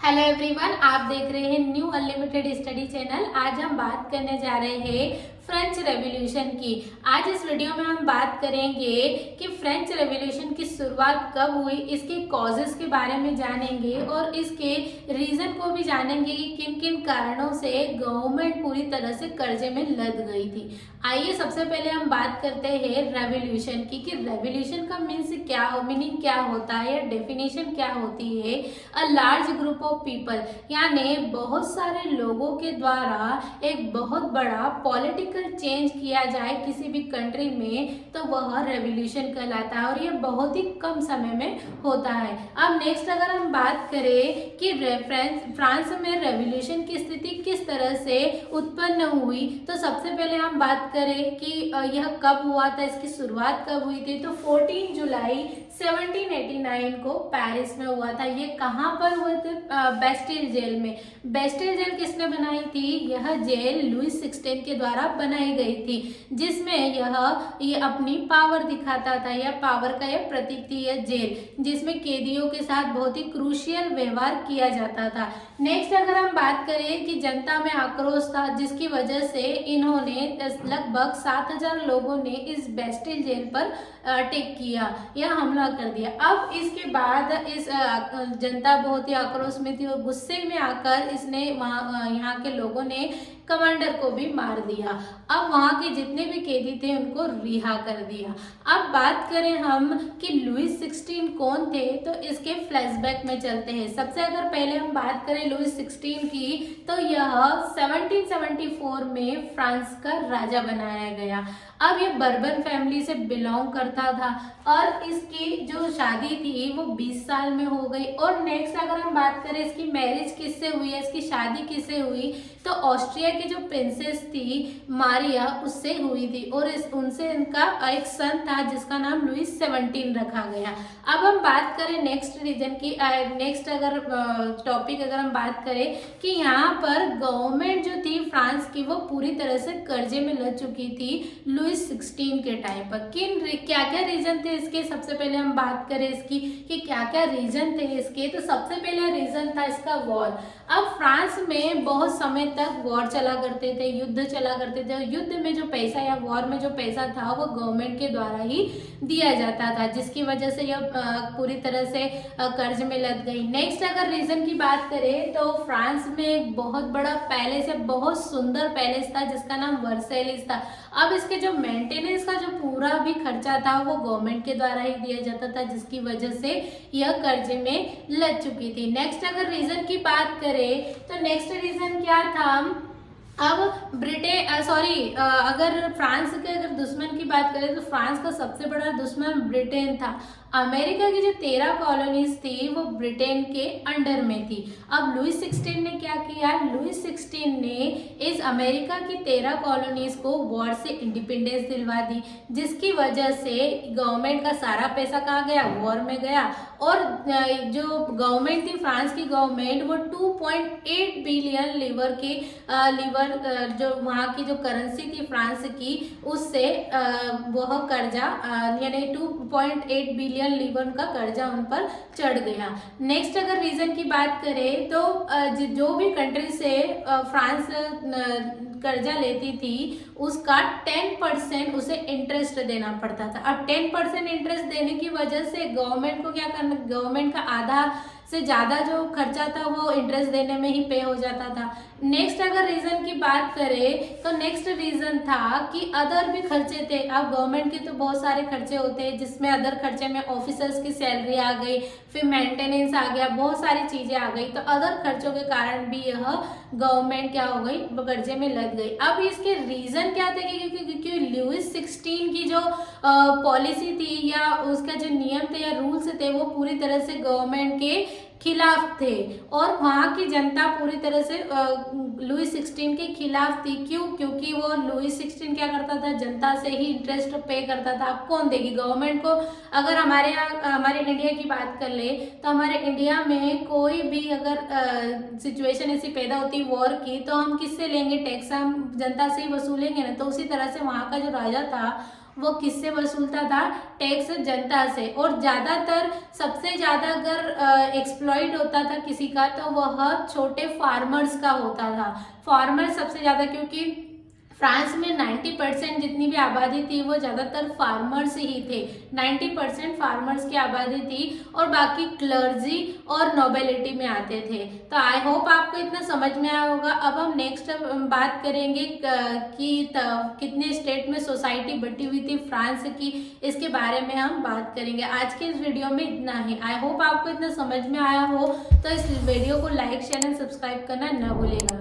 Hello everyone, आप देख रहे हैं न्यू अनलिमिटेड स्टडी चैनल। आज हम बात करने जा रहे हैं फ्रेंच रेवोल्यूशन की। आज इस वीडियो में हम बात करेंगे कि फ्रेंच रेवोल्यूशन की शुरुआत कब हुई, इसके कॉजेस के बारे में जानेंगे और इसके रीजन को भी जानेंगे कि किन किन कारणों से गवर्नमेंट पूरी तरह से कर्जे में लद गई थी। आइए सबसे पहले हम बात करते हैं रेवोल्यूशन की कि रेवोल्यूशन का मीनिंग क्या होता है या डेफिनेशन क्या होती है। A large group of people, यानी बहुत सारे लोगों के द्वारा एक बहुत बड़ा पॉलिटिकल चेंज किया जाए किसी भी कंट्री में, तो वह रेवोल्यूशन कहलाता है और यह बहुत ही कम समय में होता है। अब नेक्स्ट अगर हम बात करें कि फ्रांस में रेवोल्यूशन की स्थिति किस तरह से उत्पन्न हुई, तो सबसे पहले हम बात करें कि यह कब हुआ था, इसकी शुरुआत कब हुई थी। तो 14 जुलाई 1789 को पेरिस में हुआ था। ये कहाँ पर हुए थे? बेस्टिल जेल में। बेस्टिल जेल किसने बनाई थी? यह जेल लुइस 16 के द्वारा बनाई गई थी, जिसमें ये अपनी पावर दिखाता था, या पावर का यह प्रतीक थी यह जेल, जिसमें कैदियों के साथ बहुत ही क्रूशियल व्यवहार किया जाता था। नेक्स्ट अगर हम बात करें कि जनता में आक्रोश था, जिसकी वजह से इन्होंने लगभग 7000 लोगों ने इस बेस्टिल जेल पर अटैक किया या हमला कर दिया। अब इसके बाद इस जनता बहुत ही आक्रोश में थी और गुस्से में आकर इसने यहाँ के लोगों ने कमांडर को भी मार दिया। अब वहाँ के जितने भी कैदी थे उनको रिहा कर दिया। अब बात करें हम कि लुइस 16 कौन थे, तो इसके फ्लैशबैक में चलते हैं। सबसे अगर पहले हम बात करें लुइस 16 की, तो यह 1774 में फ्रांस का राजा बनाया गया। अब ये बर्बन फैमिली से बिलोंग करता था और इसकी जो शादी थी वो 20 साल में हो गई। और नेक्स्ट अगर हम बात करें इसकी मैरिज किससे हुई है, इसकी शादी किससे हुई, तो ऑस्ट्रिया की जो प्रिंसेस थी मारिया, उससे हुई थी और उनसे इनका एक सन था जिसका नाम लुइस 17 रखा गया। अब हम बात करें नेक्स्ट रीजन की, नेक्स्ट अगर टॉपिक अगर हम बात करें कि यहाँ पर गवर्नमेंट जो थी फ्रांस की वो पूरी तरह से कर्जे में लग चुकी थी लुइस 16 के टाइम पर। क्या क्या रीजन थे इसके, सबसे पहले हम बात करें इसकी कि क्या क्या रीजन थे इसके, तो सबसे पहला रीजन था इसका वॉर। अब फ्रांस में बहुत समय तक वॉर चला करते थे, युद्ध चला करते थे। युद्ध में जो पैसा या वॉर में जो पैसा था वो गवर्नमेंट के द्वारा ही दिया जाता था, जिसकी वजह से यह पूरी तरह से कर्ज में लग गई। नेक्स्ट अगर रीजन की बात करें तो फ्रांस में एक बहुत बड़ा पैलेस है, बहुत सुंदर पैलेस था जिसका नाम वर्सेलिस था। अब इसके जो मेंटेनेंस का जो पूरा भी खर्चा था वो गवर्नमेंट के द्वारा ही दिया जाता था, जिसकी वजह से यह कर्जे में लग चुकी थी। नेक्स्ट अगर रीजन की बात करें तो नेक्स्ट रीजन क्या था? अब अगर फ्रांस के अगर दुश्मन की बात करें तो फ्रांस का सबसे बड़ा दुश्मन ब्रिटेन था। अमेरिका की जो 13 कॉलोनीज थी वो ब्रिटेन के अंडर में थी। अब लुइस 16 ने क्या किया? लुइस 16 ने इस अमेरिका की 13 कॉलोनीज को वॉर से इंडिपेंडेंस दिलवा दी, जिसकी वजह से गवर्नमेंट का सारा पैसा कहाँ गया? वॉर में गया। और जो गवर्नमेंट थी फ्रांस की गवर्नमेंट, वो 2.8 बिलियन जो वहाँ की जो करेंसी थी फ्रांस की, उससे वह कर्जा यानी 2.8 बिलियन लीवर का कर्जा उन पर चढ़ गया। नेक्स्ट अगर रीजन की बात करें तो जो भी कंट्री से फ्रांस कर्जा लेती थी उसका 10% उसे इंटरेस्ट देना पड़ता था। अब 10% इंटरेस्ट देने की वजह से गवर्नमेंट को क्या करना, गवर्नमेंट का आधा से ज़्यादा जो खर्चा था वो इंटरेस्ट देने में ही पे हो जाता था। नेक्स्ट अगर रीज़न की बात करें तो नेक्स्ट रीज़न था कि अदर भी खर्चे थे। अब गवर्नमेंट के तो बहुत सारे खर्चे होते हैं, जिसमें अदर खर्चे में ऑफिसर्स की सैलरी आ गई, फिर मेंटेनेंस आ गया, बहुत सारी चीज़ें आ गई। तो अदर खर्चों के कारण भी यह गवर्नमेंट क्या हो गई? कर्जे में लग गई। अब इसके रीज़न क्या थे? क्योंकि लुइस 16 की जो पॉलिसी थी या उसका जो नियम थे या रूल्स थे वो पूरी तरह से गवर्नमेंट के खिलाफ थे और वहाँ की जनता पूरी तरह से लुइस 16 के खिलाफ थी। क्यों? क्योंकि वो लुइस 16 क्या करता था? जनता से ही इंटरेस्ट पे करता था। अब कौन देगी गवर्नमेंट को? अगर हमारे इंडिया की बात कर ले तो हमारे इंडिया में कोई भी अगर सिचुएशन ऐसी पैदा होती वॉर की, तो हम किससे लेंगे? टैक्स हम जनता से ही वसूलेंगे ना। तो उसी तरह से वहाँ का जो राजा था वो किससे वसूलता था? टैक्स जनता से। और ज़्यादातर सबसे ज़्यादा अगर एक्सप्लॉइट होता था किसी का तो वह छोटे फार्मर्स का होता था। फार्मर सबसे ज़्यादा, क्योंकि फ्रांस में 90% जितनी भी आबादी थी वो ज़्यादातर फार्मर्स ही थे। 90% फार्मर्स की आबादी थी और बाकी क्लर्जी और नोबेलिटी में आते थे। तो आई होप आपको इतना समझ में आया होगा। अब हम नेक्स्ट बात करेंगे कि कितने स्टेट में सोसाइटी बटी हुई थी फ्रांस की, इसके बारे में हम बात करेंगे। आज के इस वीडियो में इतना ही। आई होप आपको इतना समझ में आया हो। तो इस वीडियो को लाइक शेयर एंड सब्सक्राइब करना न भूलिएगा।